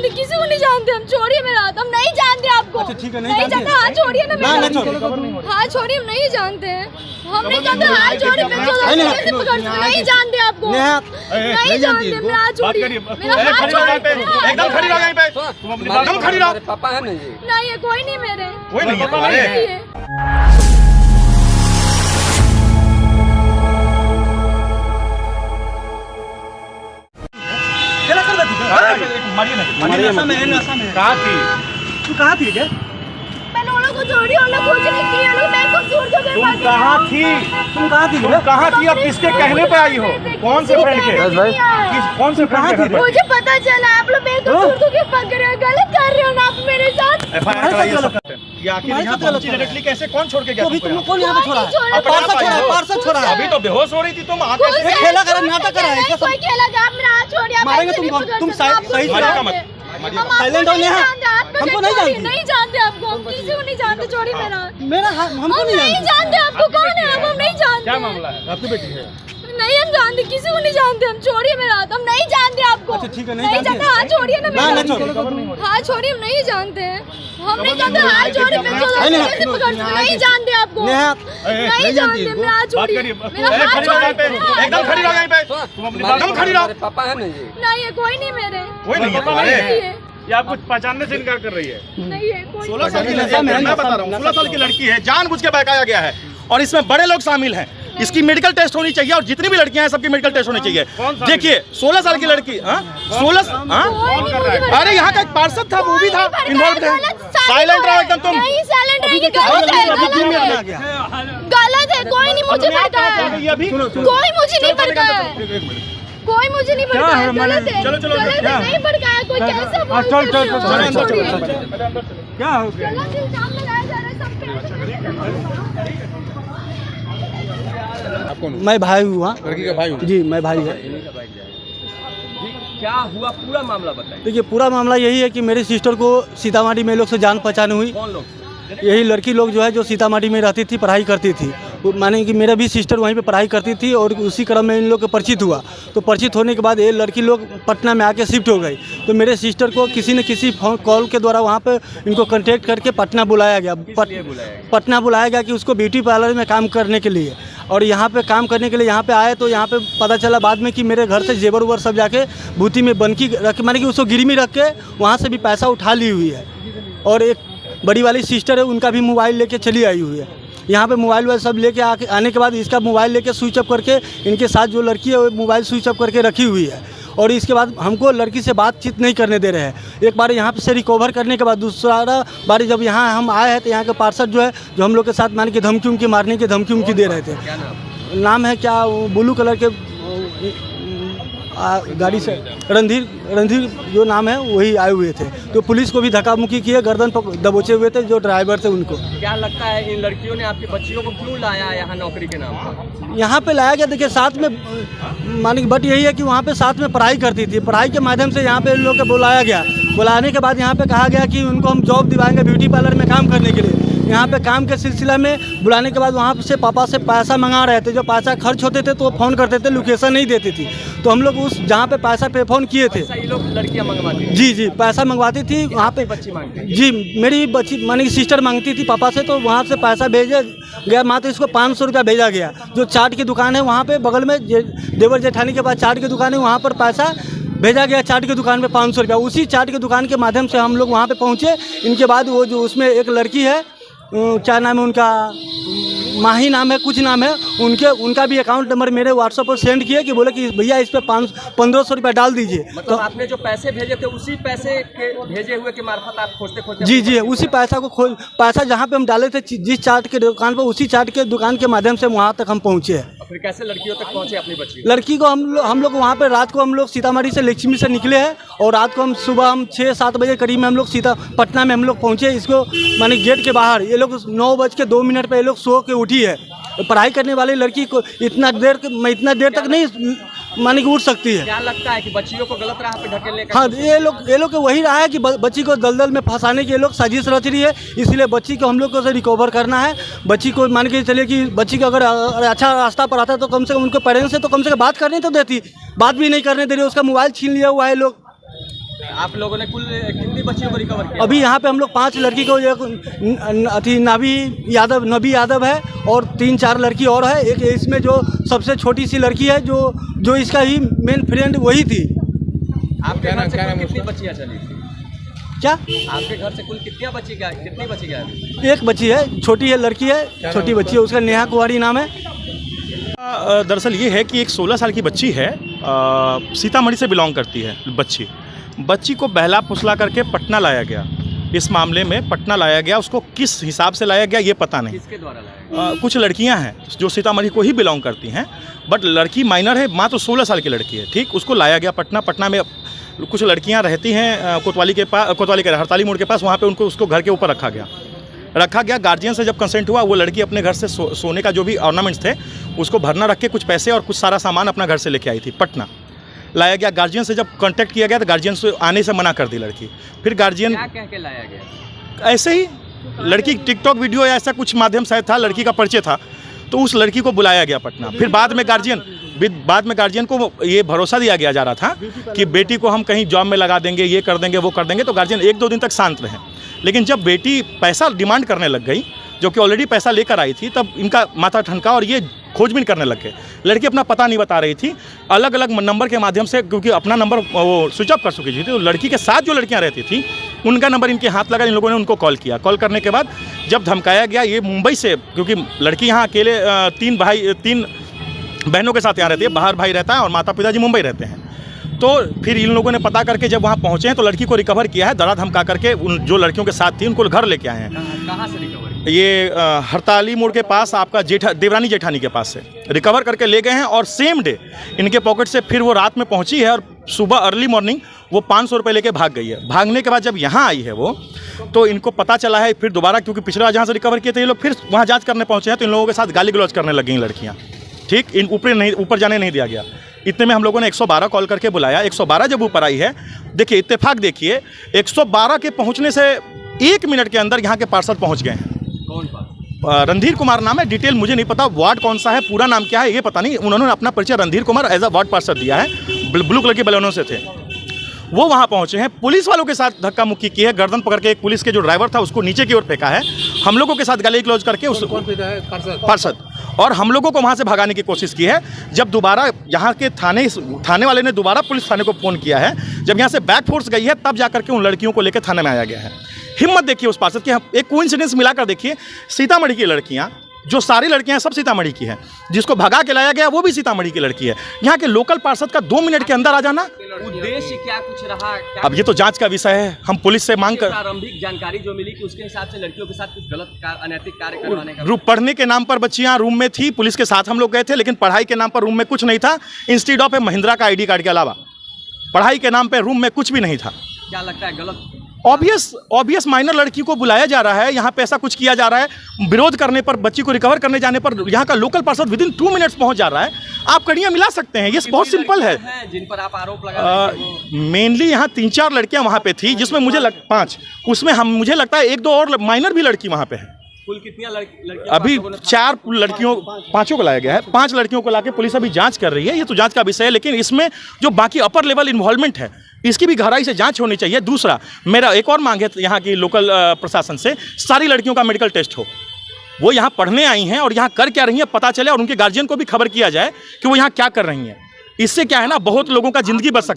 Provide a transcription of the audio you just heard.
जानते, किसी को नहीं जानते हम। छोड़िए मेरा हाथ, हम नहीं जानते आपको। अच्छा ठीक है, नहीं जानते। हाथ छोड़िए ना मेरा। हाथ छोड़िए, हम नहीं जानते हैं, हम नहीं जानते। हाथ छोड़िए, नहीं जानते आपको, नहीं जानते। मेरा हाथ छोड़िए, मेरा हाथ छोड़िए। एकदम खड़ी रहो यहीं पे, एकदम खड़ी रहो। पापा है नहीं? नहीं है, कोई नहीं मेरे, कोई नहीं पापा नहीं है। कहाँ थी? तू कहाँ थी क्या? मैंने उन लोगों को छोड़ी, उन लोग कुछ नहीं किया, लोग मैं कुछ दूर से तुम कहाँ थी? तुम कहाँ थी? तुम कहाँ थी? अब किसके कहने पे आई हो? कौन से फ्रेंड के? कौन से फ्रेंड के? मुझे पता चला आप लोग मेरे को दूर के पकड़ रहे हो, गलत कर रहे हो ना आप मेरे साथ। FIR कराइए। ये आखिर यहाँ पहुंची डायरेक्टली कैसे? कौन छोड़ के गया? अभी तुमको कौन यहाँ पे छोड़ा है? पार्सल छोड़ा है। अभी तो बेहोश हो रही थी तुम। आगे से खेला करा, नाटक करा है। कोई खेला आप मेरा हाथ छोड़िए, आप मारेंगे तुम सही साइलेंट हो। हमको नहीं जानते, नहीं जानते आपको, हम किसी को नहीं जानते। छोड़िए मेरा हमको नहीं जानते आपको कौन है, हम नहीं जानते। क्या मामला है? आपकी बेटी है? नहीं, हम जानते, किसी को नहीं जानते हम। छोड़िए मेरा हाथ, हम नहीं जानते आपको। अच्छा ठीक है, नहीं जानते। हाथ छोड़िए ना मेरा। हाथ छोड़िए, हम नहीं जानते हैं, हम नहीं जानते। हाथ छोड़िए, नहीं जानते आपको, नहीं जानते। मेरा हाथ छोड़िए, मेरा हाथ छोड़िए। एकदम खड़ी रहो यहीं पे, एकदम खड़ी रहो। पापा है नहीं? नहीं है, कोई नहीं मेरे, कोई नहीं है। ये आप कुछ पहचानने से इनकार कर रही है। नहीं है कोई। 16 साल की लड़की, मैं बता रहा हूँ, 16 साल की लड़की है, जानबूझ के बहकाया गया है और इसमें बड़े लोग शामिल हैं। इसकी मेडिकल टेस्ट होनी चाहिए और जितनी भी लड़कियां हैं सबकी मेडिकल टेस्ट होनी चाहिए। देखिए 16 साल की लड़की, 16, अरे यहाँ का एक पार्षद था, वो भी था इन्वॉल्व है। साइलेंट रहो एकदम तुम। साइलेंट रहिए, गलत है, कोई नहीं मुझे भड़काया, कोई मुझे नहीं भड़काया, कोई मुझे नहीं भड़काया, गलत है। चलो चलो, नहीं भड़काया कोई, कैसा बोल चल क्या हो गया? गलत इल्जाम लगाया जा रहा है सब पे। मैं भाई हुआ, लड़की का भाई हूँ जी, मैं भाई है। क्या हुआ पूरा मामला बताइए। देखिए पूरा मामला यही है कि मेरी सिस्टर को सीतामढ़ी में लोग से जान पहचान हुई। कौन लोग? यही लड़की लोग जो है, जो सीतामढ़ी में रहती थी, पढ़ाई करती थी। माने कि मेरा भी सिस्टर वहीं पे पढ़ाई करती थी और उसी क्रम में इन लोग को परिचित हुआ। तो परिचित होने के बाद ये लड़की लोग पटना में आके शिफ्ट हो गई। तो मेरे सिस्टर को किसी न किसी फोन कॉल के द्वारा वहाँ पे इनको कांटेक्ट करके पटना बुलाया गया। पटना बुलाया गया कि उसको ब्यूटी पार्लर में काम करने के लिए, और यहाँ पे काम करने के लिए यहाँ पे आए। तो यहाँ पे पता चला बाद में कि मेरे घर से जेवर उवर सब जाके बूटी में बनकी रख, माने कि उसको गिरवी रख के वहाँ से भी पैसा उठा ली हुई है। और एक बड़ी वाली सिस्टर है, उनका भी मोबाइल लेके चली आई हुई है। यहाँ पे मोबाइल वाइल सब लेके आने के बाद इसका मोबाइल लेके स्विच ऑफ करके, इनके साथ जो लड़की है वो मोबाइल स्विच ऑफ करके रखी हुई है। और इसके बाद हमको लड़की से बातचीत नहीं करने दे रहे हैं। एक बार यहाँ पे से रिकवर करने के बाद दूसरा बार जब यहाँ हम आए हैं तो यहाँ के पार्षद जो है, जो हम लोग के साथ मान के धमकी उमकी मारने की धमकी उमकी दे रहे थे। नाम है क्या, ब्लू कलर के गाड़ी से रणधीर जो नाम है वही आए हुए थे। तो पुलिस को भी धक्का मुक्की किए, गर्दन पर दबोचे हुए थे जो ड्राइवर थे उनको। क्या लगता है इन लड़कियों ने आपकी बच्चियों को क्यों लाया यहाँ नौकरी के नाम पर? यहाँ पे लाया गया, देखिए साथ में माने की बट यही है कि वहाँ पे साथ में पढ़ाई करती थी। पढ़ाई के माध्यम से यहाँ पे इन लोग को बुलाया गया। बुलाने के बाद यहाँ पे कहा गया कि उनको हम जॉब दिलाएंगे ब्यूटी पार्लर में काम करने के लिए। यहाँ पे काम के सिलसिला में बुलाने के बाद वहाँ से पापा से पैसा मंगा रहे थे। जो पैसा खर्च होते थे तो वो फ़ोन करते थे, लोकेशन नहीं देती थी। तो हम लोग उस जहाँ पे पैसा पे फ़ोन किए थे, ये लोग लड़कियाँ मंगवाती थी? जी पैसा मंगवाती थी वहाँ पे। बच्ची मांगती? जी मेरी बच्ची मानी सिस्टर मांगती थी पापा से। तो वहाँ से पैसा भेजा गया, मात्र इसको 500 रुपया भेजा गया। जो चाट की दुकान है वहाँ पे बगल में, देवर जेठानी के पास चाट की दुकान है, वहाँ पर पैसा भेजा गया चाट की दुकान पे 500 रुपया। उसी चाट की दुकान के माध्यम से हम लोग वहाँ पे पहुँचे। इनके बाद वो जो उसमें एक लड़की है, क्या नाम है उनका, माही नाम है, कुछ नाम है, उनका भी अकाउंट नंबर मेरे व्हाट्सएप पर सेंड किए कि बोले कि भैया इस पे 1500 रुपया डाल दीजिए। मतलब तो आपने जो पैसे भेजे थे उसी पैसे के भेजे हुए के मार्फत आप खोजते जी उसी पैसा को पैसा जहाँ पे हम डाले थे जिस चाट के दुकान पर, उसी चाट के दुकान के माध्यम से वहाँ तक हम पहुँचे हैं। फिर कैसे लड़कियों तक पहुँचे अपनी बच्ची? लड़की को हम लोग वहाँ पे रात को हम लोग सीतामढ़ी से लक्ष्मी से निकले हैं और रात को हम सुबह 6-7 बजे करीब में हम लोग पटना में हम लोग पहुँचे। इसको माने गेट के बाहर ये लोग 9:02 पे ये लोग सो के उठी है। पढ़ाई करने वाली लड़की को इतना देर तक नहीं माने कि उठ सकती है। क्या लगता है कि बच्चियों को गलत राह पे ढकेलने का? हाँ, ये लोग को वही रहा है कि बच्ची को दलदल में फंसाने के लोग साजिश रच रही है। इसलिए बच्ची को हम लोग को से रिकवर करना है। बच्ची को मान के चलिए कि बच्ची को अगर अच्छा रास्ता पर आता तो कम से कम उनके पेरेंट्स से तो कम से कम बात करने तो देती, बात भी नहीं करने दे रही। उसका मोबाइल छीन लिया हुआ है लोग। आप लोगों ने कुल कितनी बच्चियों को रिकवर किया? अभी यहाँ पे हम लोग 5 लड़की को नबी यादव है और 3-4 लड़की और है। एक इसमें जो सबसे छोटी सी लड़की है जो इसका ही मेन फ्रेंड वही थी। आपके घर से कुल कितनी बच्चियाँ चली थी? क्या आपके घर से कुल कितनी बच्ची गई? एक बच्ची है, छोटी है लड़की है, छोटी बच्ची है, उसका नेहा कुमारी नाम है। दरअसल ये है कि एक 16 साल की बच्ची है, सीतामढ़ी से बिलोंग करती है। बच्ची को बहला फुसला करके पटना लाया गया। इस मामले में पटना लाया गया, उसको किस हिसाब से लाया गया ये पता नहीं। किसके द्वारा लाया गया? कुछ लड़कियां हैं जो सीतामढ़ी को ही बिलोंग करती हैं, बट लड़की माइनर है, मात्र 16 साल की लड़की है। ठीक, उसको लाया गया पटना में कुछ लड़कियां रहती हैं कोतवाली के हड़ताली मोड़ के पास, वहाँ पे उसको घर के ऊपर रखा गया। गार्जियन से जब कंसेंट हुआ, वो लड़की अपने घर से सोने का जो भी ऑर्नामेंट्स थे उसको भरना रख के कुछ पैसे और कुछ सारा सामान अपना घर से लेके आई थी। पटना लाया गया। गार्जियन से जब कांटेक्ट किया गया तो गार्जियन से आने से मना कर दी लड़की। फिर गार्जियन क्या कह के लाया गया? ऐसे ही लड़की टिकटॉक वीडियो या ऐसा कुछ माध्यम शायद था, लड़की का परिचय था, तो उस लड़की को बुलाया गया पटना। फिर बाद में गार्जियन को ये भरोसा दिया गया जा रहा था कि बेटी को हम कहीं जॉब में लगा देंगे, ये कर देंगे, वो कर देंगे। तो गार्जियन 1-2 दिन तक शांत रहे, लेकिन जब बेटी पैसा डिमांड करने लग गई, जो कि ऑलरेडी पैसा लेकर आई थी, तब इनका माथा ठनका और ये खोजबीन करने लग गए। लड़की अपना पता नहीं बता रही थी, अलग अलग नंबर के माध्यम से, क्योंकि अपना नंबर वो स्विच ऑफ कर चुकी थी। तो लड़की के साथ जो लड़कियां रहती थी उनका नंबर इनके हाथ लगा, इन लोगों ने उनको कॉल किया। कॉल करने के बाद जब धमकाया गया, ये मुंबई से, क्योंकि लड़की यहाँ अकेले 3 बहनों के साथ यहाँ रहती है, बाहर भाई रहता है और माता पिताजी मुंबई रहते हैं। तो फिर इन लोगों ने पता करके जब वहाँ पहुँचे हैं तो लड़की को रिकवर किया है, डरा धमका करके उन जो लड़कियों के साथ थी उनको घर लेके आए हैं। कहाँ से रिकवर? ये हड़ताली मोड़ के पास आपका देवरानी जेठानी के पास से रिकवर करके ले गए हैं। और सेम डे इनके पॉकेट से फिर वो रात में पहुंची है और सुबह अर्ली मॉर्निंग वो 500 रुपये लेके भाग गई है। भागने के बाद जब यहाँ आई है वो, तो इनको पता चला है फिर दोबारा, क्योंकि पिछला जहाँ से रिकवर किए थे ये लोग, फिर वहाँ जांच करने पहुँचे हैं तो इन लोगों के साथ गाली गलौज करने लग गई लड़कियाँ। ठीक, ऊपर जाने नहीं दिया गया। इतने में हम लोगों ने 112 कॉल करके बुलाया। 112 जब ऊपर आई है, देखिए इत्तेफाक देखिए, 112 के पहुँचने से 1 मिनट के अंदर यहाँ के पार्षद पहुँच गए हैं। कौन पार्षद? रणधीर कुमार नाम है, डिटेल मुझे नहीं पता, वार्ड कौन सा है, पूरा नाम क्या है ये पता नहीं। उन्होंने अपना परिचय Randhir Kumar as a ward पार्षद दिया है, ब्लू कलर के बैलूनों से थे वो। वहाँ पहुँचे हैं, पुलिस वालों के साथ धक्का मुक्की की है, गर्दन पकड़ के एक पुलिस के जो ड्राइवर था उसको नीचे की ओर फेंका है, हम लोगों के साथ गाली गलौज करके पार्षद, और हम लोगों को वहाँ से भगाने की कोशिश की है। जब दोबारा यहाँ के थाने वाले ने दोबारा पुलिस थाने को फ़ोन किया है, जब यहाँ से बैक फोर्स गई है, तब जाकर के उन लड़कियों को लेकर थाने में आया गया है। हिम्मत देखिए उस पार्षद की। एक कोइंसिडेंस मिलाकर देखिए, सीतामढ़ी की लड़कियाँ, जो सारी लड़कियां सब सीतामढ़ी की हैं, जिसको भगा के लाया गया वो भी सीतामढ़ी की लड़की है। यहाँ के लोकल पार्षद का 2 मिनट के अंदर आ जाना, उद्देश्य क्या कुछ रहा? अब ये तो जांच का विषय है, हम पुलिस से मांग कर। प्रारंभिक जानकारी जो मिली कि उसके हिसाब से लड़कियों के साथ कुछ गलत अनैतिक कार्य करवाने का। पढ़ने के नाम पर बच्चियां रूम में थी, पुलिस के साथ हम लोग गए थे, लेकिन पढ़ाई के नाम पर रूम में कुछ नहीं था। इंस्टीट्यूट ऑफ महिंद्रा का ID कार्ड के अलावा पढ़ाई के नाम पर रूम में कुछ भी नहीं था। क्या लगता है गलत? ऑब्वियस माइनर लड़की को बुलाया जा रहा है, यहाँ पे ऐसा कुछ किया जा रहा है। विरोध करने पर, बच्ची को रिकवर करने जाने पर यहाँ का लोकल पार्षद विदिन 2 मिनट्स पहुँच जा रहा है। आप कड़ियाँ मिला सकते हैं, ये बहुत सिंपल है। जिन पर आप आरोप लगा रहे हैं, मेनली यहाँ 3-4 लड़कियाँ वहाँ पे थी, जिसमें मुझे 5, उसमें मुझे लगता है 1-2 और माइनर भी लड़की वहाँ पे है। कुल कितनी लड़कियां? अभी 4 लड़कियों, 5 को लाया गया है। 5 लड़कियों को लाके पुलिस अभी जांच कर रही है, ये तो जांच का विषय है, लेकिन इसमें जो बाकी अपर लेवल इन्वॉल्वमेंट है इसकी भी गहराई से जांच होनी चाहिए। दूसरा, मेरा एक और मांग है यहाँ की लोकल प्रशासन से, सारी लड़कियों का मेडिकल टेस्ट हो। वो यहाँ पढ़ने आई हैं और यहाँ कर क्या रही हैं पता चले, और उनके गार्जियन को भी खबर किया जाए कि वो यहाँ क्या कर रही हैं। इससे क्या है ना, बहुत लोगों का जिंदगी बच सकता है।